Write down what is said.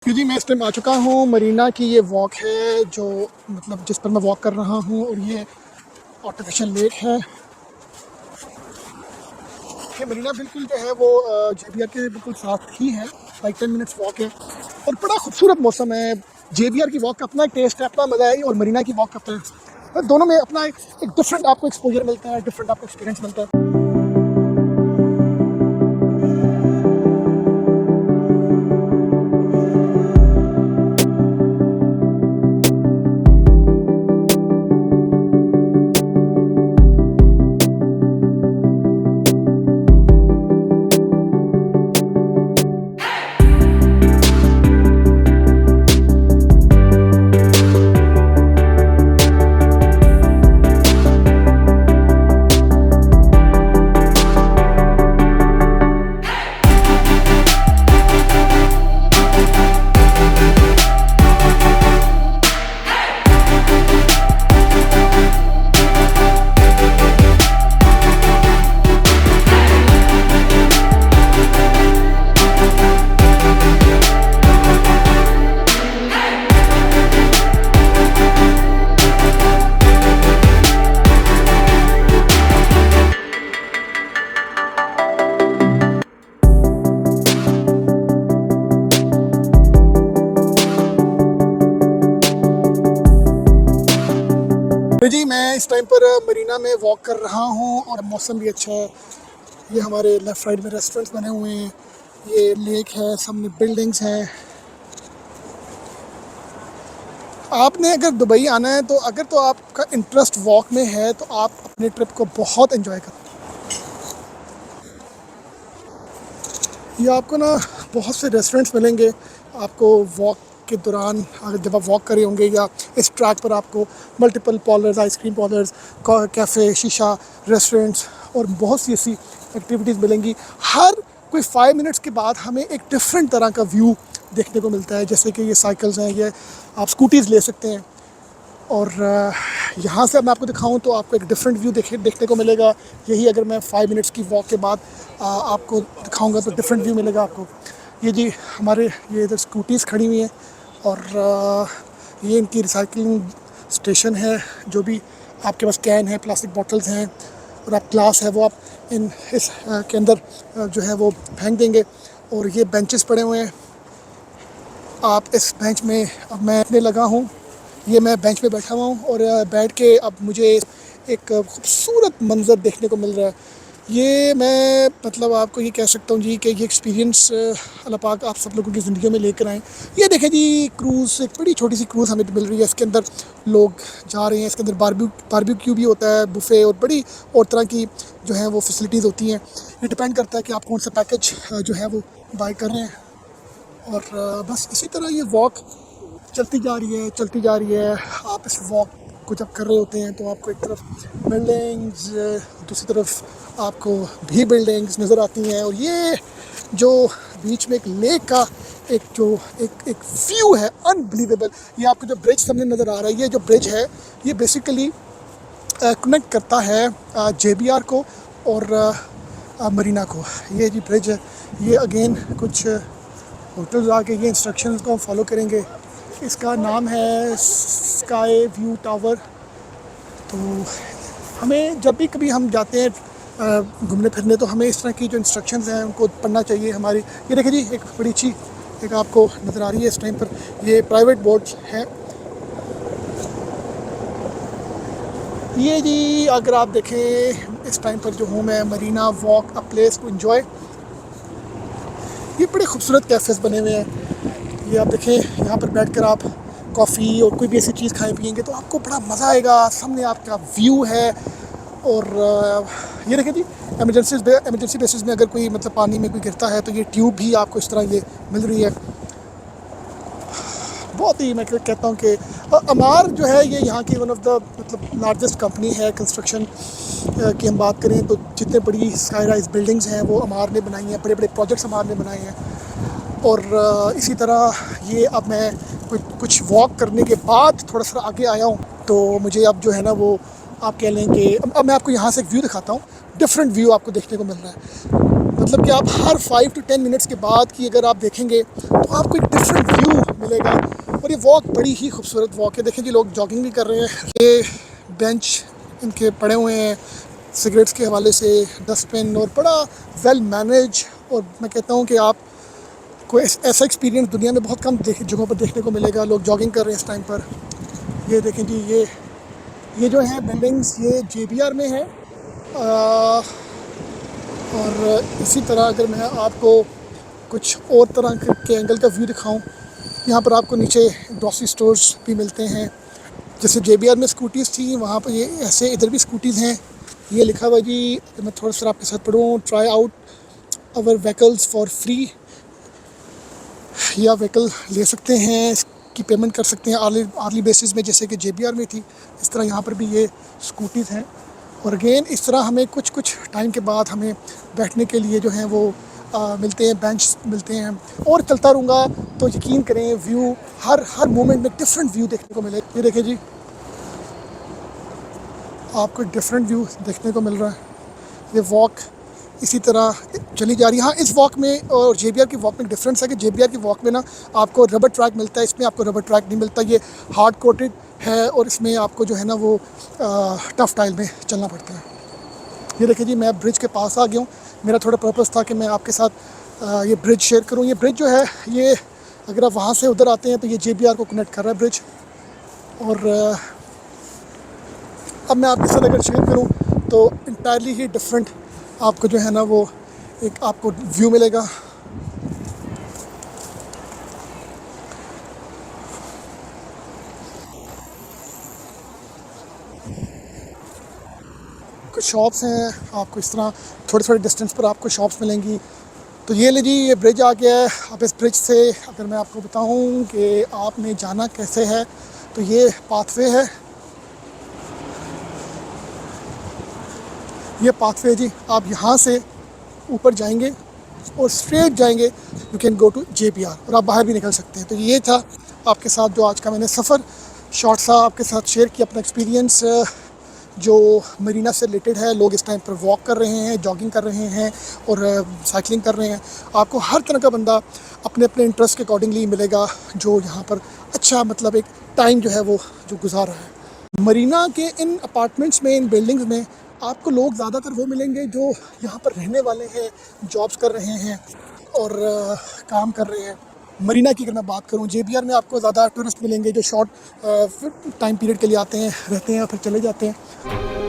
जी मैं इस टाइम आ चुका हूँ मरीना की। ये वॉक है जो मतलब जिस पर मैं वॉक कर रहा हूँ, और ये आर्टिफिशियल लेक है। ये मरीना बिल्कुल जो है वो जेवियर के बिल्कुल साथ ही है। लाइक 10 मिनट्स वॉक है और बड़ा खूबसूरत मौसम है। जेवियर की वॉक का अपना एक टेस्ट है, अपना मज़ा है, और मरीना की वॉक का अपना है। दोनों में अपना एक डिफरेंट आपको एक्सपोजर मिलता है, डिफरेंट आपको एक्सपीरियंस मिलता है। जी मैं इस टाइम पर मरीना में वॉक कर रहा हूँ और मौसम भी अच्छा है। ये हमारे लेफ़्ट साइड में रेस्टोरेंट्स बने हुए हैं, ये लेक है, सामने बिल्डिंग्स हैं। आपने अगर दुबई आना है तो अगर तो आपका इंटरेस्ट वॉक में है तो आप अपने ट्रिप को बहुत एंजॉय करें। ये आपको ना बहुत से रेस्टोरेंट्स मिलेंगे आपको वॉक के दौरान। अगर जब आप वॉक कर रहे होंगे या इस ट्रैक पर आपको multiple parlours, ice cream parlours, cafe, शीशा रेस्टोरेंट्स और बहुत सी ऐसी एक्टिविटीज़ मिलेंगी। हर कोई 5 मिनट्स के बाद हमें एक डिफरेंट तरह का व्यू देखने को मिलता है। जैसे कि ये साइकिल्स हैं, ये आप स्कूटीज़ ले सकते हैं। और यहाँ से मैं आपको दिखाऊं तो आपको एक डिफरेंट व्यू देखने को मिलेगा। यही अगर मैं 5 मिनट्स की वॉक के बाद आपको दिखाऊंगा तो डिफरेंट व्यू मिलेगा आपको। ये जी हमारे ये इधर स्कूटीज़ खड़ी हुई हैं और ये इनकी रिसाइकलिंग स्टेशन है। जो भी आपके पास कैन है, प्लास्टिक बॉटल्स हैं और आप ग्लास है वो आप इस के अंदर जो है वो फेंक देंगे। और ये बेंचेस पड़े हुए हैं, आप इस बेंच में, अब मैं बैठने लगा हूँ। ये मैं बेंच पे बैठा हुआ हूँ और बैठ के अब मुझे एक खूबसूरत मंज़र देखने को मिल रहा है। ये मैं मतलब आपको ये कह सकता हूँ जी कि ये एक्सपीरियंस अल्लाह पाक आप सब लोगों की ज़िंदगी में लेकर आएँ। ये देखें जी, क्रूज़, एक बड़ी छोटी सी क्रूज़ हमें मिल रही है। इसके अंदर लोग जा रहे हैं। इसके अंदर बारबेक्यू भी होता है, बुफ़े और बड़ी और तरह की जो है वो फैसिलिटीज़ होती हैं। ये डिपेंड करता है कि आप कौन सा पैकेज जो है वो बाय कर रहे हैं। और बस इसी तरह ये वॉक चलती जा रही है, चलती जा रही है। आप इस वॉक को जब कर रहे होते हैं तो आपको एक तरफ बिल्डिंग्स, दूसरी तरफ आपको भी बिल्डिंग्स नज़र आती हैं। और ये जो बीच में एक लेक का एक व्यू है अनबिलीवेबल। ये आपको जो ब्रिज सामने नज़र आ रहा है, ये जो ब्रिज है ये बेसिकली कनेक्ट करता है जेबीआर को और मरीना को। ये जी ब्रिज है। ये अगेन कुछ होटल्स आके ये इंस्ट्रक्शंस को फॉलो करेंगे। इसका नाम है स्काई व्यू टावर। तो हमें जब भी कभी हम जाते हैं घूमने फिरने तो हमें इस तरह की जो इंस्ट्रक्शंस हैं उनको पढ़ना चाहिए। हमारी ये देखिए जी, एक बड़ी अच्छी एक आपको नज़र आ रही है इस टाइम पर, ये प्राइवेट बोट्स हैं। ये जी अगर आप देखें इस टाइम पर जो हूँ मैं, Marina walk a place to enjoy. ये बड़े खूबसूरत कैफ़ेज़ बने हुए हैं। ये आप देखें, यहाँ पर बैठकर आप कॉफ़ी और कोई भी ऐसी चीज़ खाएं पिएंगे तो आपको बड़ा मज़ा आएगा। सामने आपका व्यू है। और ये देखें जी, एमरजेंसी बेसिस में अगर कोई मतलब पानी में कोई गिरता है तो ये ट्यूब भी आपको इस तरह ये मिल रही है। बहुत ही मैं कहता हूँ कि अमार जो है ये यहाँ की वन ऑफ द मतलब लार्जेस्ट कंपनी है कंस्ट्रक्शन की हम बात करें तो जितने बड़ी स्काई राइज बिल्डिंग्स हैं वो अमार ने बनाई हैं, बड़े बड़े प्रोजेक्ट्स अमार ने बनाए हैं। और इसी तरह ये अब मैं कुछ वॉक करने के बाद थोड़ा सा आगे आया हूँ तो मुझे अब जो है ना वो आप कह लें कि अब मैं आपको यहाँ से एक व्यू दिखाता हूँ। डिफरेंट व्यू आपको देखने को मिल रहा है। मतलब कि आप हर 5 to 10 मिनट्स के बाद की अगर आप देखेंगे तो आपको एक डिफरेंट व्यू मिलेगा। और ये वॉक बड़ी ही खूबसूरत वॉक है। देखें जी, लोग जॉगिंग भी कर रहे हैं। ये बेंच इनके पड़े हुए हैं सिगरेट्स के हवाले से, डस्टबिन, और बड़ा वेल मैनेज। और मैं कहता हूँ कि आप कोई ऐसा एक्सपीरियंस दुनिया में बहुत कम जगहों पर देखने को मिलेगा। लोग जॉगिंग कर रहे हैं इस टाइम पर। ये देखें जी, ये जो है बिल्डिंग्स, ये JBR में है। और इसी तरह अगर मैं आपको कुछ और तरह के एंगल का व्यू दिखाऊं, यहाँ पर आपको नीचे ग्रॉसरी स्टोर्स भी मिलते हैं। जैसे JBR में स्कूटीज़ थी, वहाँ पर ये ऐसे इधर भी स्कूटीज़ हैं। ये लिखा हुआ जी, मैं थोड़ा सा आपके साथ पढ़ूँ, try out our vehicles for free. या व्हीकल ले सकते हैं, इसकी पेमेंट कर सकते हैं आर्ली बेसिस में, जैसे कि JBR में थी। इस तरह यहाँ पर भी ये स्कूटीज़ हैं। और अगेन इस तरह हमें कुछ टाइम के बाद हमें बैठने के लिए जो हैं वो मिलते हैं, बेंच मिलते हैं। और चलता रहूँगा तो यकीन करें व्यू हर मोमेंट में डिफरेंट व्यू देखने को मिले। ये देखिए जी, आपको डिफरेंट व्यू देखने को मिल रहा है। ये वॉक इसी तरह चली जा रही है। हाँ, इस वॉक में और JBR की वॉक में डिफरेंस है कि JBR की वॉक में ना आपको रबर ट्रैक मिलता है, इसमें आपको रबर ट्रैक नहीं मिलता। ये हार्ड कोटेड है और इसमें आपको जो है ना वो टफ टाइल में चलना पड़ता है। ये देखिए जी, मैं ब्रिज के पास आ गया हूँ। मेरा थोड़ा पर्पस था कि मैं आपके साथ ये ब्रिज शेयर करूँ। ये ब्रिज जो है, ये अगर आप वहाँ से उधर आते हैं तो ये JBR को कनेक्ट कर रहा है ब्रिज। और अब मैं आपके साथ अगर शेयर करूँ तो इंटायरली ही डिफरेंट आपको जो है ना वो एक आपको व्यू मिलेगा। कुछ शॉप्स हैं, आपको इस तरह थोड़े थोड़े डिस्टेंस पर आपको शॉप्स मिलेंगी। तो ये ले जी, ये ब्रिज आ गया है। अब इस ब्रिज से अगर मैं आपको बताऊं कि आपने जाना कैसे है, तो ये पाथवे है। ये पाथवे जी, आप यहाँ से ऊपर जाएंगे और स्ट्रेट जाएंगे, you can go to JBR, और आप बाहर भी निकल सकते हैं। तो ये था आपके साथ जो आज का मैंने सफ़र शॉर्ट सा आपके साथ शेयर किया, अपना एक्सपीरियंस जो मरीना से रिलेटेड है। लोग इस टाइम पर वॉक कर रहे हैं, जॉगिंग कर रहे हैं और साइकिलिंग कर रहे हैं। आपको हर तरह का बंदा अपने अपने इंटरेस्ट के अकॉर्डिंगली मिलेगा जो यहाँ पर अच्छा मतलब एक टाइम जो है वो जो गुजार रहा है। मरीना के इन अपार्टमेंट्स में, इन बिल्डिंग्स में आपको लोग ज़्यादातर वो मिलेंगे जो यहाँ पर रहने वाले हैं, जॉब्स कर रहे हैं और काम कर रहे हैं। मरीना की अगर मैं बात करूँ, JBR में आपको ज़्यादा टूरिस्ट मिलेंगे जो शॉर्ट टाइम पीरियड के लिए आते हैं, रहते हैं और फिर चले जाते हैं।